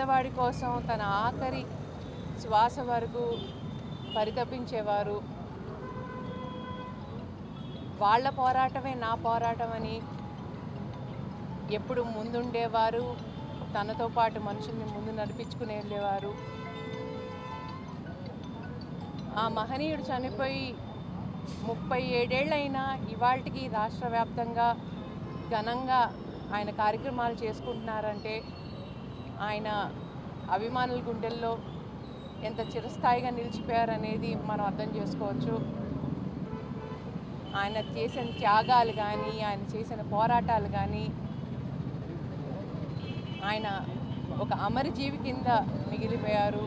పేదవాడి కోసం తన ఆఖరి శ్వాస వరకు పరితపించేవారు. వాళ్ళ పోరాటమే నా పోరాటం అని ఎప్పుడు ముందుండేవారు. తనతో పాటు మనుషుల్ని ముందు నడిపించుకుని వెళ్ళేవారు. ఆ మహనీయుడు చనిపోయి 37 ఏళ్ళైనా ఇవాళకి రాష్ట్ర వ్యాప్తంగా ఘనంగా ఆయన కార్యక్రమాలు చేసుకుంటున్నారంటే ఆయన అభిమానుల గుండెల్లో ఎంత చిరస్థాయిగా నిలిచిపోయారనేది మనం అర్థం చేసుకోవచ్చు. ఆయన చేసిన త్యాగాలు కానీ, ఆయన చేసిన పోరాటాలు కానీ, ఆయన ఒక అమరజీవి కింద మిగిలిపోయారు.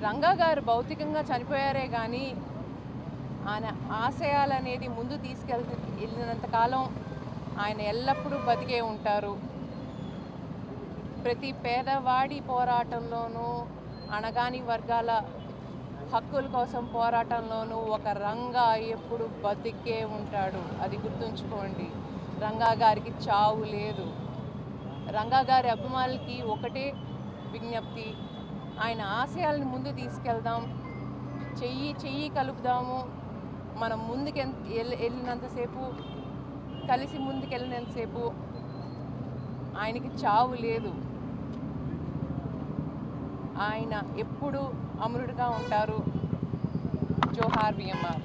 రంగా గారు భౌతికంగా చనిపోయారే కానీ ఆయన ఆశయాలు అనేది ముందు వెళ్ళినంతకాలం ఆయన ఎల్లప్పుడూ బతికే ఉంటారు. ప్రతి పేదవాడి పోరాటంలోనూ, అణగాని వర్గాల హక్కుల కోసం పోరాటంలోనూ ఒక రంగా ఎప్పుడు బతికే ఉంటాడు. అది గుర్తుంచుకోండి. రంగా గారికి చావు లేదు. రంగా గారి అభిమానులకి ఒకటే విజ్ఞప్తి, ఆయన ఆశయాలను ముందు తీసుకెళ్దాం, చెయ్యి కలుపుదాము. మనం వెళ్ళినంతసేపు, కలిసి ముందుకెళ్ళినంతసేపు ఆయనకి చావు లేదు. ఆయన ఎప్పుడూ అమరుడుగా ఉంటారు. జోహార్ బిఎంఆర్.